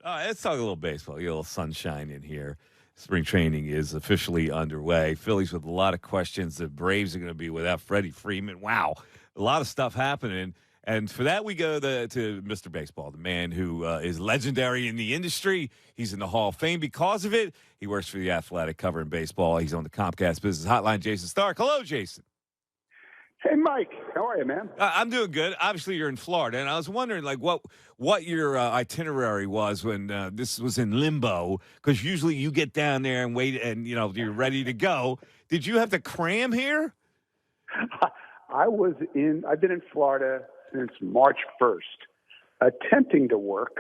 All right, let's talk a little baseball. Get a little sunshine in here. Spring training is officially underway. Phillies with a lot of questions. The Braves are going to be without Freddie Freeman. Wow, a lot of stuff happening. And for that, we go to Mr. Baseball, the man who is legendary in the industry. He's in the Hall of Fame because of it. He works for The Athletic covering baseball. He's on the Comcast Business Hotline, Jayson Stark. Hello, Jason. Hey, Mike. How are you, man? I'm doing good. Obviously, you're in Florida, and I was wondering, like, what your itinerary was when this was in limbo. Because usually you get down there and wait, and you're ready to go. Did you have to cram here? I've been in Florida since March 1st, attempting to work.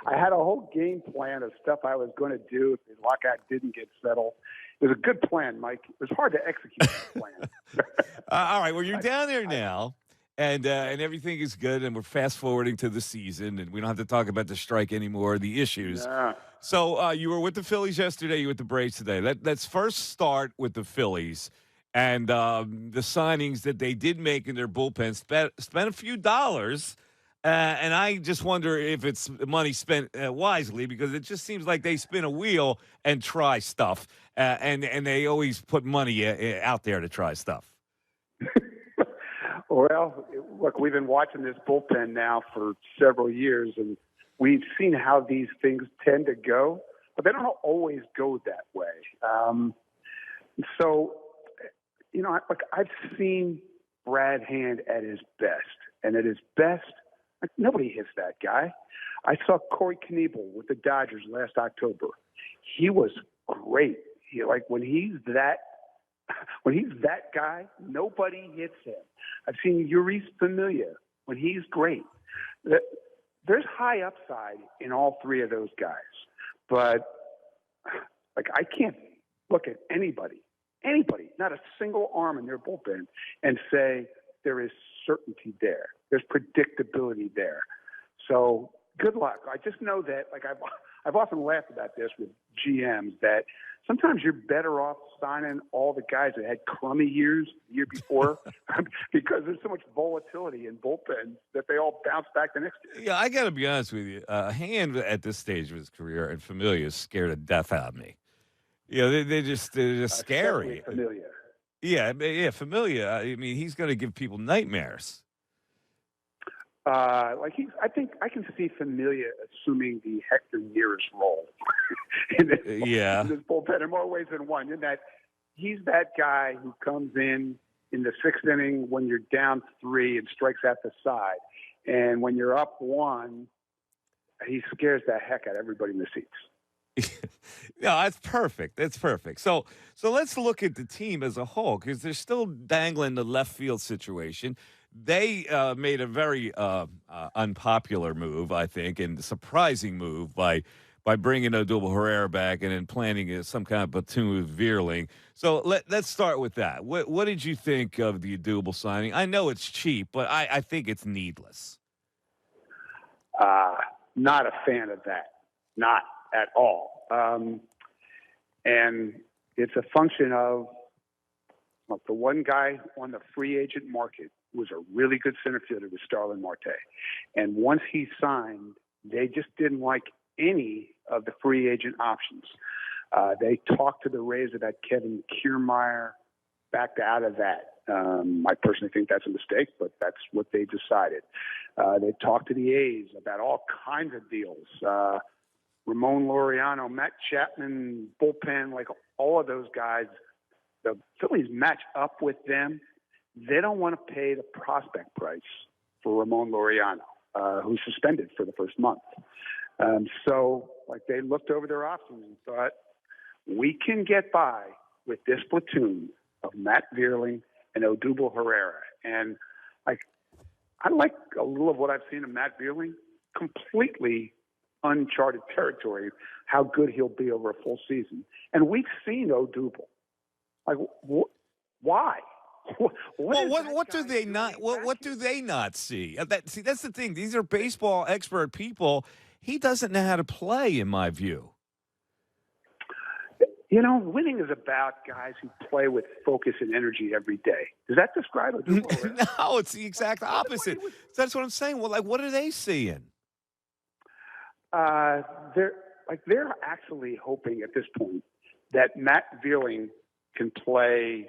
I had a whole game plan of stuff I was going to do if the lockout didn't get settled. It was a good plan, Mike. It was hard to execute the plan. All right. Well, you're down there now, and everything is good, and we're fast forwarding to the season, and we don't have to talk about the strike anymore, the issues. Yeah. So you were with the Phillies yesterday. You were with the Braves today. Let's first start with the Phillies and the signings that they did make in their bullpen. Spent a few dollars. And I just wonder if it's money spent wisely, because it just seems like they spin a wheel and try stuff, and they always put money out there to try stuff. Well, look, we've been watching this bullpen now for several years, and we've seen how these things tend to go, but they don't always go that way. So, I've seen Brad Hand at his best, and at his best, nobody hits that guy. I saw Corey Knebel with the Dodgers last October. He was great. When he's that guy, nobody hits him. I've seen Yuri's Familia when he's great. There's high upside in all three of those guys, but I can't look at anybody, not a single arm in their bullpen, and say there is certainty there. There's predictability there. So good luck. I just know that, I've often laughed about this with GMs, that sometimes you're better off signing all the guys that had crummy years the year before because there's so much volatility in bullpens that they all bounce back the next year. Yeah, I got to be honest with you. Hand at this stage of his career and Familia is scared to death out of me. They're just scary. Familia. Yeah, Familia. I mean, he's going to give people nightmares. I think I can see Familia assuming the Hector Neris role in this bullpen in more ways than one. In that he's that guy who comes in the sixth inning when you're down 3 and strikes out the side, and when you're up 1, he scares the heck out of everybody in the seats. No, that's perfect. That's perfect. So let's look at the team as a whole, because they're still dangling the left field situation. They made a very unpopular move, I think, and surprising move by bringing Odubel Herrera back and then planting some kind of platoon with Veerling. So let's start with that. What did you think of the Odubel signing? I know it's cheap, but I think it's needless. Not a fan of that. Not at all. And it's a function of the one guy on the free agent market was a really good center fielder with Starlin Marte. And once he signed, they just didn't like any of the free agent options. They talked to the Rays about Kevin Kiermaier, backed out of that. I personally think that's a mistake, but that's what they decided. They talked to the A's about all kinds of deals. Ramon Laureano, Matt Chapman, bullpen, all of those guys, the Phillies match up with them. They don't want to pay the prospect price for Ramon Laureano, who's suspended for the first month. So they looked over their options and thought, we can get by with this platoon of Matt Veerling and Odubel Herrera. And I like a little of what I've seen of Matt Veerling. Completely uncharted territory, how good he'll be over a full season. And we've seen Odubel. Why? What do they not? What do they not see? That's the thing. These are baseball expert people. He doesn't know how to play, in my view. Winning is about guys who play with focus and energy every day. Does that describe Odubel? No, it's the exact opposite. That's what I'm saying. Well, what are they seeing? They're actually hoping at this point that Matt Veerling can play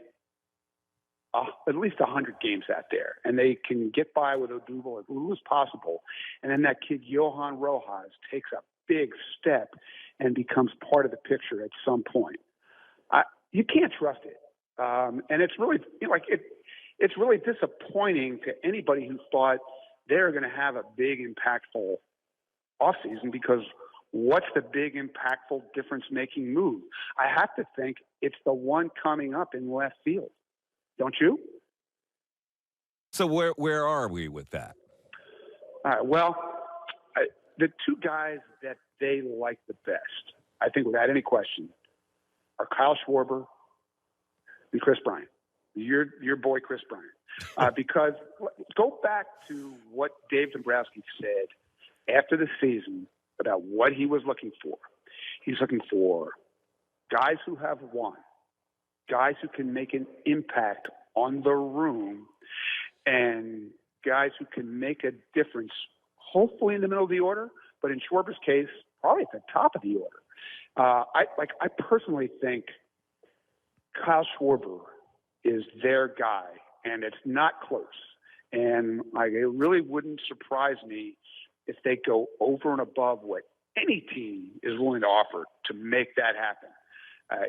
at least 100 games out there, and they can get by with Odubel as little as possible. And then that kid Johan Rojas takes a big step and becomes part of the picture at some point. You can't trust it, and it's really it's really disappointing to anybody who thought they're going to have a big, impactful offseason, because what's the big, impactful, difference-making move? I have to think it's the one coming up in left field. Don't you? So where are we with that? All right. Well, the two guys that they like the best, I think without any question, are Kyle Schwarber and Chris Bryant. Your boy Chris Bryant. Because go back to what Dave Dombrowski said after the season about what he was looking for. He's looking for guys who have won, guys who can make an impact on the room, and guys who can make a difference, hopefully in the middle of the order, but in Schwarber's case, probably at the top of the order. I personally think Kyle Schwarber is their guy, and it's not close. And it really wouldn't surprise me if they go over and above what any team is willing to offer to make that happen.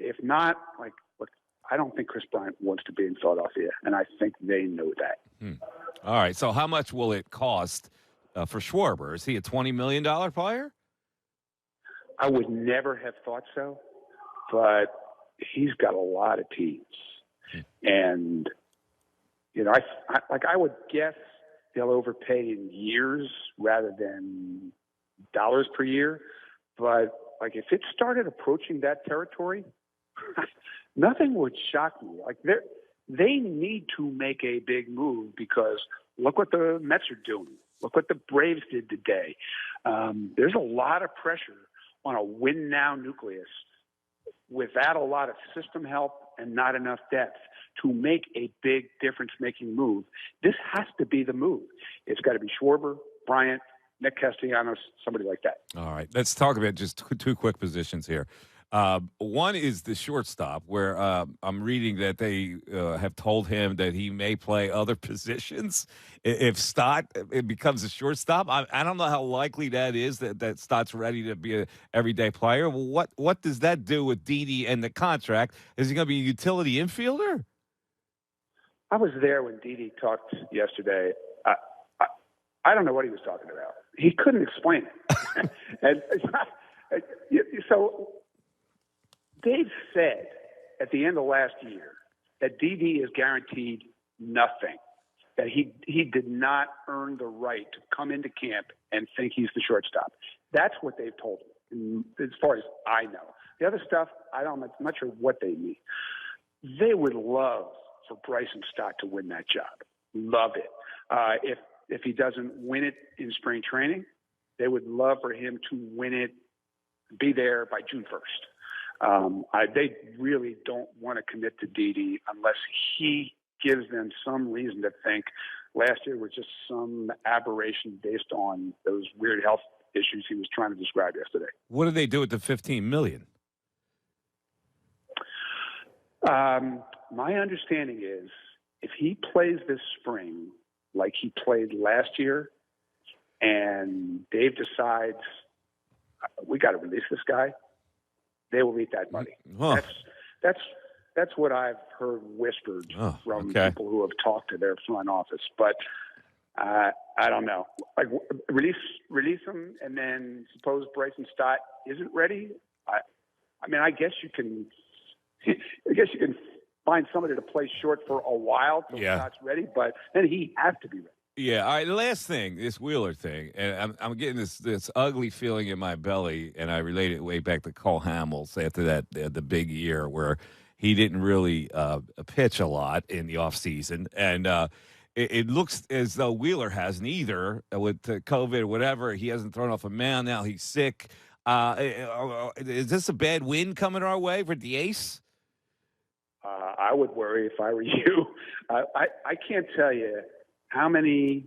If not, look, I don't think Chris Bryant wants to be in Philadelphia, and I think they know that. All right, so how much will it cost for Schwarber? Is he a $20 million player? I would never have thought so, but he's got a lot of teams. And, I would guess they'll overpay in years rather than dollars per year. But, if it started approaching that territory, nothing would shock me. They need to make a big move, because look what the Mets are doing. Look what the Braves did today. There's a lot of pressure on a win-now nucleus without a lot of system help and not enough depth to make a big difference-making move. This has to be the move. It's got to be Schwarber, Bryant, Nick Castellanos, somebody like that. All right, let's talk about just two quick positions here. One is the shortstop, where I'm reading that they have told him that he may play other positions if Stott becomes a shortstop. I don't know how likely that is that Stott's ready to be an everyday player. Well, what does that do with Didi and the contract? Is he going to be a utility infielder? I was there when Didi talked yesterday. I don't know what he was talking about. He couldn't explain it. And so Dave said at the end of last year that Didi is guaranteed nothing, that he did not earn the right to come into camp and think he's the shortstop. That's what they've told him, as far as I know. The other stuff, I'm not sure what they mean. They would love for Bryson Stott to win that job. Love it. If he doesn't win it in spring training, they would love for him to win it, be there by June 1st. They really don't want to commit to Didi unless he gives them some reason to think last year was just some aberration based on those weird health issues he was trying to describe yesterday. What do they do with the $15 million? My understanding is if he plays this spring like he played last year, and Dave decides we got to release this guy, they will eat that money. Oh. That's what I've heard whispered from people who have talked to their front office. But I don't know. Release him, and then suppose Bryson Stott isn't ready. I guess you can find somebody to play short for a while till Scott's ready, but then he has to be ready. Yeah. All right. The last thing, this Wheeler thing, and I'm getting this ugly feeling in my belly, and I relate it way back to Cole Hamels after that the big year where he didn't really pitch a lot in the offseason, and it looks as though Wheeler hasn't either with COVID or whatever. He hasn't thrown off a mound. Now he's sick. Is this a bad win coming our way for the ace? I would worry if I were you. I can't tell you how many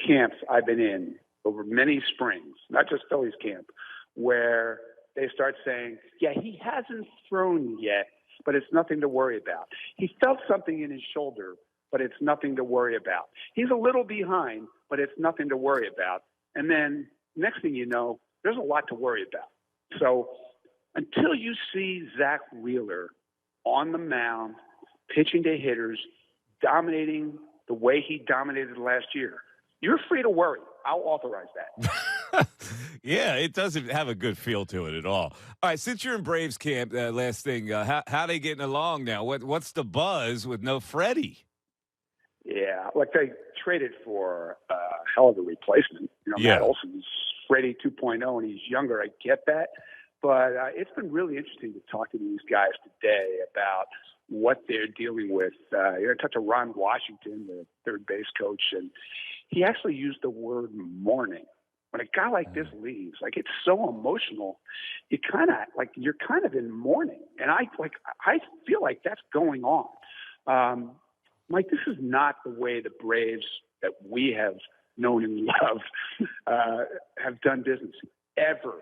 camps I've been in over many springs not just Phillies camp, where they start saying, yeah, he hasn't thrown yet, but it's nothing to worry about. He felt something in his shoulder, but it's nothing to worry about. He's a little behind, but it's nothing to worry about. And then next thing you know, there's a lot to worry about. So until you see Zack Wheeler on the mound, pitching to hitters, dominating the way he dominated last year, you're free to worry. I'll authorize that. Yeah, it doesn't have a good feel to it at all. All right, since you're in Braves camp, last thing, how they getting along now? What's the buzz with no Freddie? Yeah, like they traded for a hell of a replacement. Matt Olson's Freddie 2.0, and he's younger. I get that. But it's been really interesting to talk to these guys today about what they're dealing with. I talked to Ron Washington, the third base coach, and he actually used the word mourning. When a guy like this leaves, like, it's so emotional, you're kind of in mourning. And I feel like that's going on. Mike, this is not the way the Braves that we have known and loved have done business ever.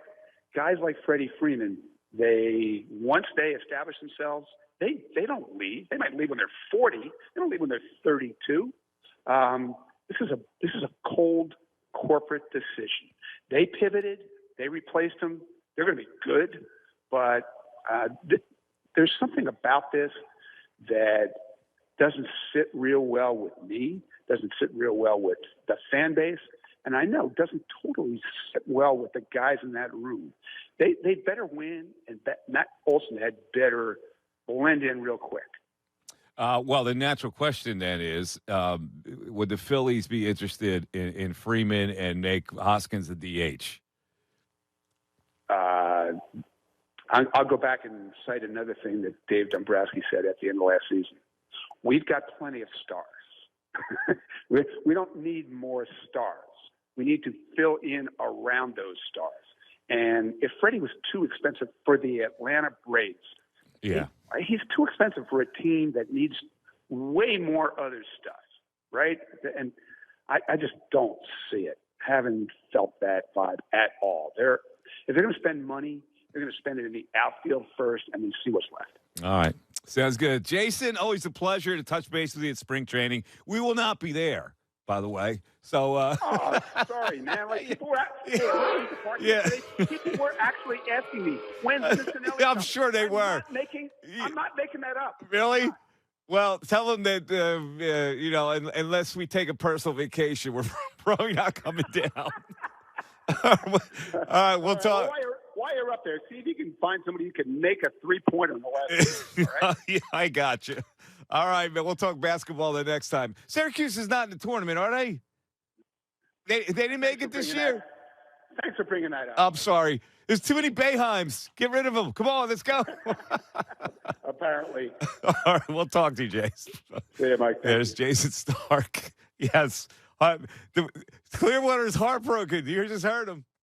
Guys like Freddie Freeman, once they establish themselves, they don't leave. They might leave when they're 40. They don't leave when they're 32. This is a cold corporate decision. They pivoted. They replaced him. They're going to be good, but there's something about this that doesn't sit real well with me, doesn't sit real well with the fan base, and I know doesn't totally sit well with the guys in that room. They better win, and Matt Olson had better blend in real quick. Well, the natural question then is, would the Phillies be interested in Freeman and make Hoskins the DH? I'll go back and cite another thing that Dave Dombrowski said at the end of last season. We've got plenty of stars. We don't need more stars. We need to fill in around those stars. And if Freddie was too expensive for the Atlanta Braves, he's too expensive for a team that needs way more other stuff, right? And I just don't see it. Haven't felt that vibe at all. If they're going to spend money, they're going to spend it in the outfield first and then see what's left. All right. Sounds good. Jayson, always a pleasure to touch base with you at spring training. We will not be there, by the way. So, oh, sorry, man. Like, people were actually asking me, when's Missanelli? I'm sure they were. I'm not making that up. Really? Well, tell them that, unless we take a personal vacation, we're probably not coming down. All right, we'll talk. Well, while you're up there, see if you can find somebody who can make a three-pointer in the last game, all right? Yeah, I got you. All right, man. We'll talk basketball the next time. Syracuse is not in the tournament, are they? They didn't make it this year? Thanks for bringing that up. I'm sorry. There's too many Boeheims. Get rid of them. Come on, let's go. Apparently. All right, we'll talk to you, Jason. See you, Mike. There's Jayson Stark. Yes. Clearwater's heartbroken. You just heard him.